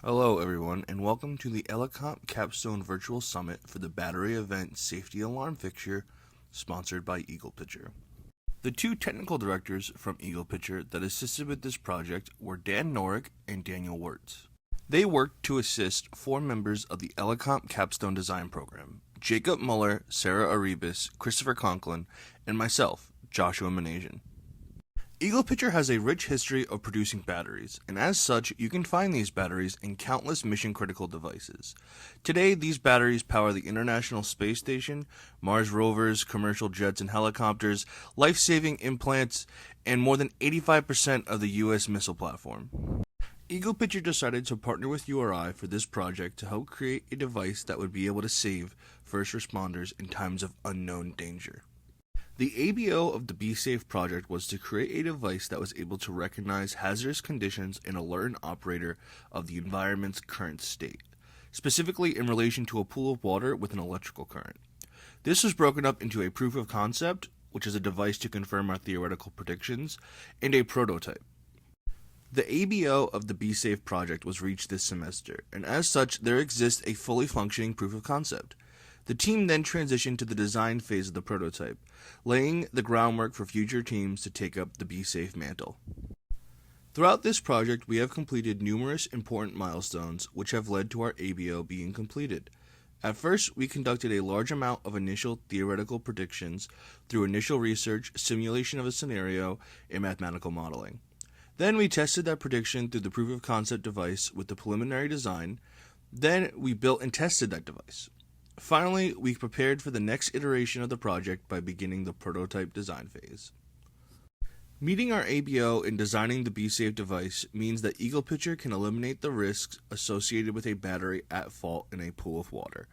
Hello everyone, and welcome to the ELECOMP Capstone Virtual Summit for the Battery Event Safety Alarm Fixture, sponsored by EaglePicher. The two technical directors from EaglePicher that assisted with this project were Dan Norick and Daniel Wirtz. They worked to assist four members of the ELECOMP Capstone Design program: Jacob Muller, Sarah Arribas, Christopher Conklin, and myself, Joshua Manasian. EaglePicher has a rich history of producing batteries, and as such, you can find these batteries in countless mission-critical devices. Today, these batteries power the International Space Station, Mars rovers, commercial jets and helicopters, life-saving implants, and more than 85% of the U.S. missile platform. EaglePicher decided to partner with URI for this project to help create a device that would be able to save first responders in times of unknown danger. The ABO of the Be Safe project was to create a device that was able to recognize hazardous conditions and alert an operator of the environment's current state, specifically in relation to a pool of water with an electrical current. This was broken up into a proof of concept, which is a device to confirm our theoretical predictions, and a prototype. The ABO of the Be Safe project was reached this semester, and as such, there exists a fully functioning proof of concept. The team then transitioned to the design phase of the prototype, laying the groundwork for future teams to take up the Be Safe mantle. Throughout this project, we have completed numerous important milestones which have led to our ABO being completed. At first, we conducted a large amount of initial theoretical predictions through initial research, simulation of a scenario, and mathematical modeling. Then we tested that prediction through the proof of concept device with the preliminary design. Then we built and tested that device. Finally, we prepared for the next iteration of the project by beginning the prototype design phase. Meeting our ABO in designing the Be Safe device means that EaglePicher can eliminate the risks associated with a battery at fault in a pool of water.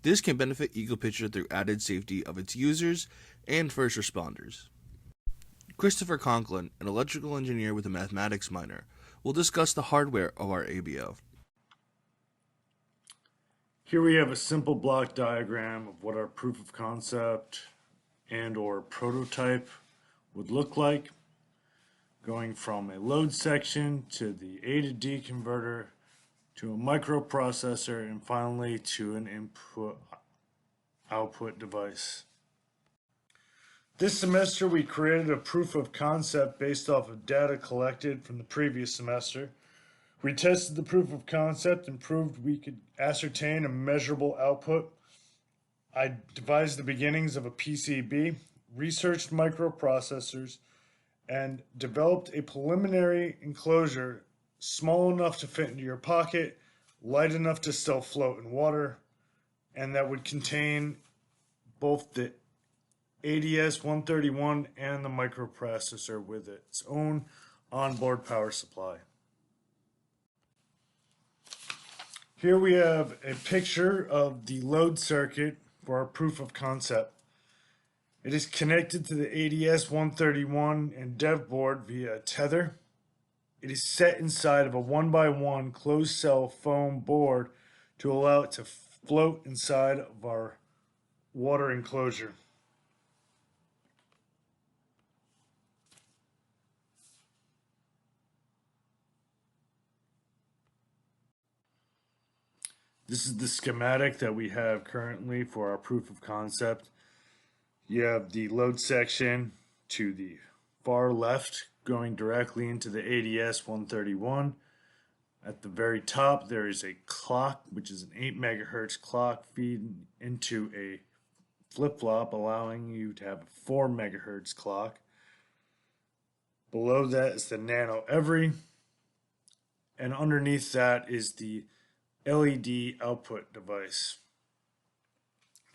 This can benefit EaglePicher through added safety of its users and first responders. Christopher Conklin, an electrical engineer with a mathematics minor, will discuss the hardware of our ABO. Here we have a simple block diagram of what our proof of concept and or prototype would look like, going from a load section to the A to D converter to a microprocessor and finally to an input-output device. This semester we created a proof of concept based off of data collected from the previous semester. We tested the proof of concept and proved we could ascertain a measurable output. I devised the beginnings of a PCB, researched microprocessors, and developed a preliminary enclosure small enough to fit into your pocket, light enough to still float in water, and that would contain both the ADS-131 and the microprocessor with its own onboard power supply. Here we have a picture of the load circuit for our proof of concept. It is connected to the ADS-131 and dev board via a tether. It is set inside of a 1x1 closed cell foam board to allow it to float inside of our water enclosure. This is the schematic that we have currently for our proof of concept. You have the load section to the far left going directly into the ADS-131. At the very top there is a clock, which is an 8 megahertz clock feeding into a flip-flop, allowing you to have a 4 megahertz clock. Below that is the nano every, and underneath that is the LED output device.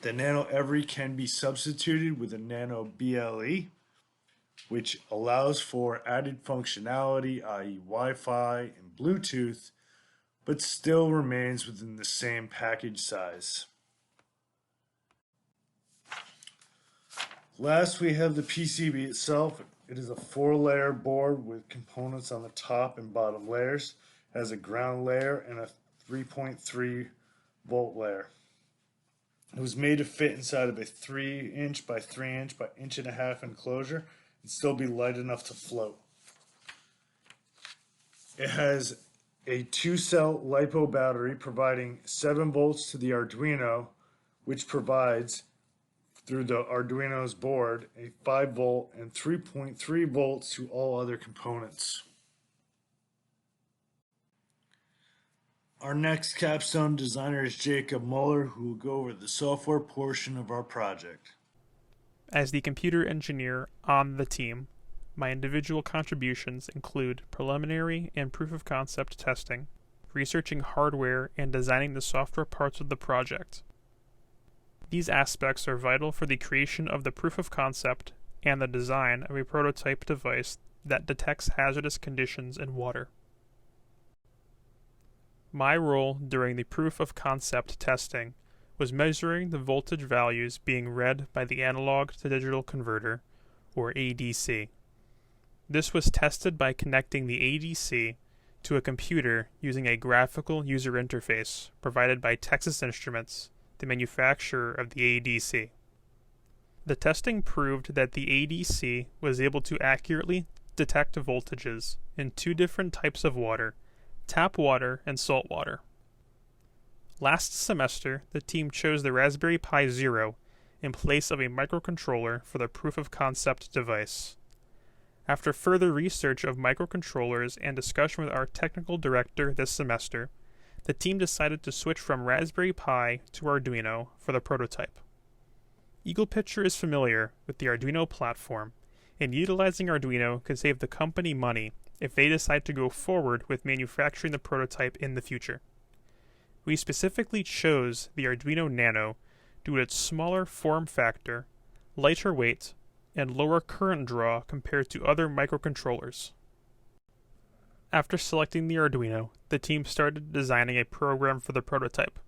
The nano every can be substituted with a nano BLE, which allows for added functionality, i.e. Wi-Fi and Bluetooth, but still remains within the same package size. Last, we have the PCB itself. It is a 4-layer board with components on the top and bottom layers. It has a ground layer and a 3.3 volt layer. It was made to fit inside of a 3-inch by 3-inch by 1.5-inch enclosure and still be light enough to float. It has a 2-cell LiPo battery providing 7 volts to the Arduino, which provides, through the Arduino's board, a 5 volt and 3.3 volts to all other components. Our next capstone designer is Jacob Muller, who will go over the software portion of our project. As the computer engineer on the team, my individual contributions include preliminary and proof of concept testing, researching hardware, and designing the software parts of the project. These aspects are vital for the creation of the proof of concept and the design of a prototype device that detects hazardous conditions in water. My role during the proof of concept testing was measuring the voltage values being read by the analog to digital converter, or ADC. This was tested by connecting the ADC to a computer using a graphical user interface provided by Texas Instruments, the manufacturer of the ADC. The testing proved that the ADC was able to accurately detect voltages in 2 different types of water, tap water and salt water. Last semester, the team chose the Raspberry Pi Zero in place of a microcontroller for the proof of concept device. After further research of microcontrollers and discussion with our technical director this semester, the team decided to switch from Raspberry Pi to Arduino for the prototype. EaglePicher is familiar with the Arduino platform, and utilizing Arduino could save the company money if they decide to go forward with manufacturing the prototype in the future. We specifically chose the Arduino Nano due to its smaller form factor, lighter weight, and lower current draw compared to other microcontrollers. After selecting the Arduino, the team started designing a program for the prototype.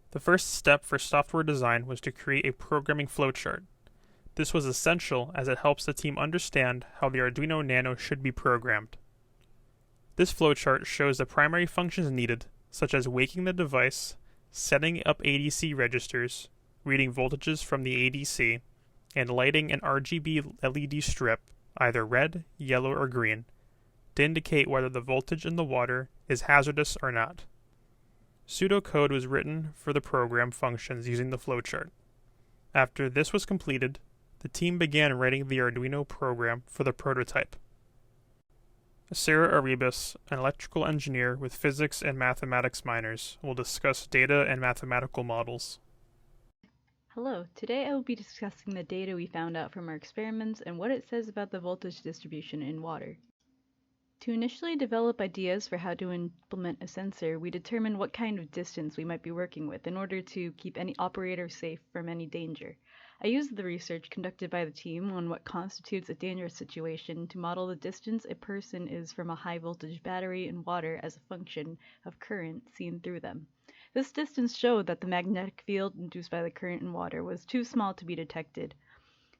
The first step for software design was to create a programming flowchart. This was essential as it helps the team understand how the Arduino Nano should be programmed. This flowchart shows the primary functions needed, such as waking the device, setting up ADC registers, reading voltages from the ADC, and lighting an RGB LED strip, either red, yellow, or green, to indicate whether the voltage in the water is hazardous or not. Pseudocode was written for the program functions using the flowchart. After this was completed, the team began writing the Arduino program for the prototype. Sarah Arribas, an electrical engineer with physics and mathematics minors, will discuss data and mathematical models. Hello, today I will be discussing the data we found out from our experiments and what it says about the voltage distribution in water. To initially develop ideas for how to implement a sensor, we determined what kind of distance we might be working with in order to keep any operator safe from any danger. I used the research conducted by the team on what constitutes a dangerous situation to model the distance a person is from a high voltage battery in water as a function of current seen through them. This distance showed that the magnetic field induced by the current in water was too small to be detected.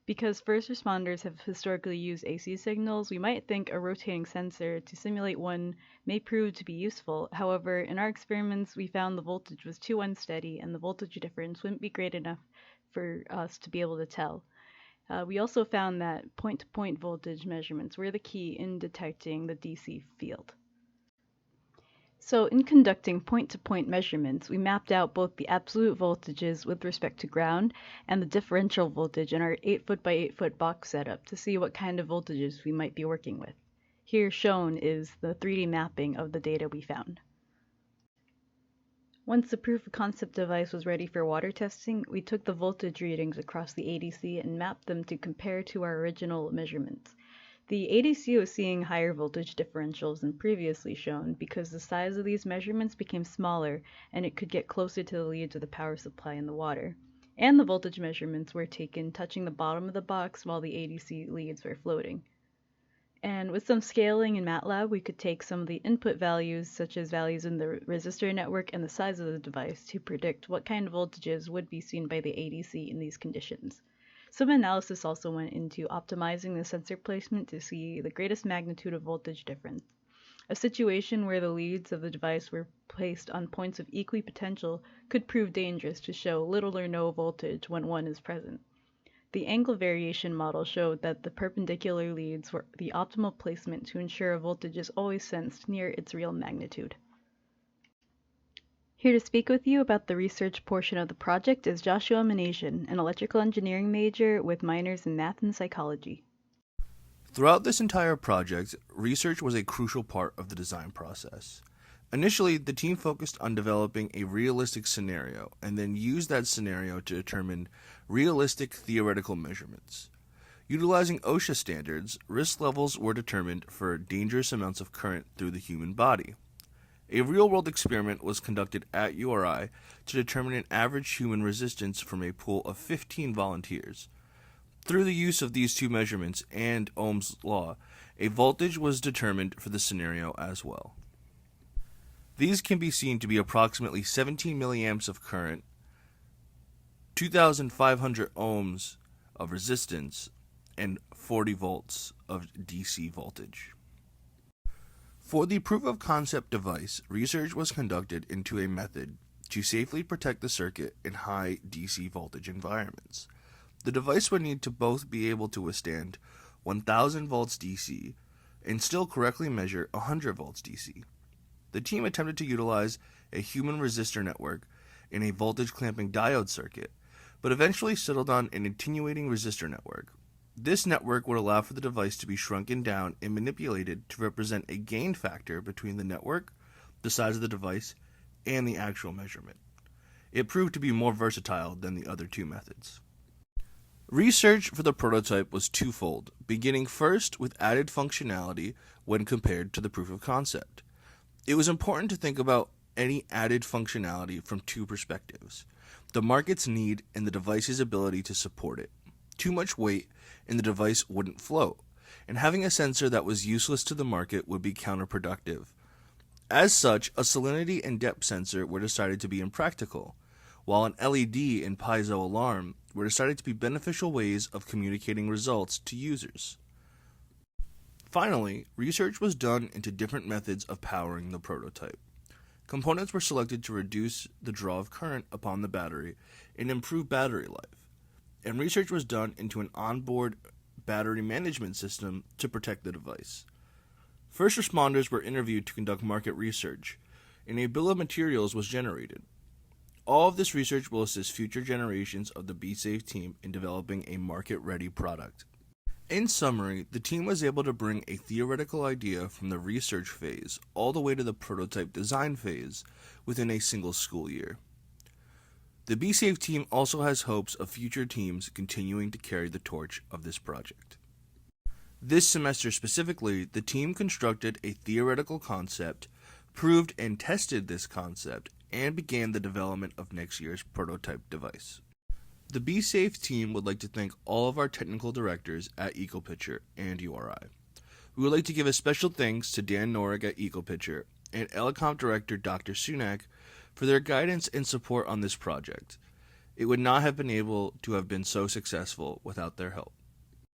Because first responders have historically used AC signals, we might think a rotating sensor to simulate one may prove to be useful. However, in our experiments, we found the voltage was too unsteady and the voltage difference wouldn't be great enough for us to be able to tell. We also found that point-to-point voltage measurements were the key in detecting the DC field. So in conducting point-to-point measurements, we mapped out both the absolute voltages with respect to ground and the differential voltage in our 8-foot by 8-foot box setup to see what kind of voltages we might be working with. Here shown is the 3D mapping of the data we found. Once the proof of concept device was ready for water testing, we took the voltage readings across the ADC and mapped them to compare to our original measurements. The ADC was seeing higher voltage differentials than previously shown because the size of these measurements became smaller and it could get closer to the leads of the power supply in the water. And the voltage measurements were taken touching the bottom of the box while the ADC leads were floating. And with some scaling in MATLAB, we could take some of the input values, such as values in the resistor network and the size of the device, to predict what kind of voltages would be seen by the ADC in these conditions. Some analysis also went into optimizing the sensor placement to see the greatest magnitude of voltage difference. A situation where the leads of the device were placed on points of equipotential could prove dangerous to show little or no voltage when one is present. The angle variation model showed that the perpendicular leads were the optimal placement to ensure a voltage is always sensed near its real magnitude. Here to speak with you about the research portion of the project is Joshua Manasian, an electrical engineering major with minors in math and psychology. Throughout this entire project, research was a crucial part of the design process. Initially, the team focused on developing a realistic scenario and then used that scenario to determine realistic theoretical measurements. Utilizing OSHA standards, risk levels were determined for dangerous amounts of current through the human body. A real-world experiment was conducted at URI to determine an average human resistance from a pool of 15 volunteers. Through the use of these two measurements and Ohm's law, a voltage was determined for the scenario as well. These can be seen to be approximately 17 milliamps of current, 2,500 ohms of resistance, and 40 volts of DC voltage. For the proof-of-concept device, research was conducted into a method to safely protect the circuit in high DC voltage environments. The device would need to both be able to withstand 1,000 volts DC and still correctly measure 100 volts DC. The team attempted to utilize a human resistor network in a voltage clamping diode circuit, but eventually settled on an attenuating resistor network. This network would allow for the device to be shrunken down and manipulated to represent a gain factor between the network, the size of the device, and the actual measurement. It proved to be more versatile than the other two methods. Research for the prototype was twofold, beginning first with added functionality when compared to the proof of concept. It was important to think about any added functionality from two perspectives: the market's need and the device's ability to support it. Too much weight and the device wouldn't float, and having a sensor that was useless to the market would be counterproductive. As such, a salinity and depth sensor were decided to be impractical, while an LED and piezo alarm were decided to be beneficial ways of communicating results to users. Finally, research was done into different methods of powering the prototype. Components were selected to reduce the draw of current upon the battery and improve battery life, and research was done into an onboard battery management system to protect the device. First responders were interviewed to conduct market research, and a bill of materials was generated. All of this research will assist future generations of the BeSafe team in developing a market-ready product. In summary, the team was able to bring a theoretical idea from the research phase all the way to the prototype design phase within a single school year. The BeSafe team also has hopes of future teams continuing to carry the torch of this project. This semester specifically, the team constructed a theoretical concept, proved and tested this concept, and began the development of next year's prototype device. The BeSafe team would like to thank all of our technical directors at EaglePicher and URI. We would like to give a special thanks to Dan Norick at EaglePicher and ELECOMP director Dr. Sunak for their guidance and support on this project. It would not have been able to have been so successful without their help.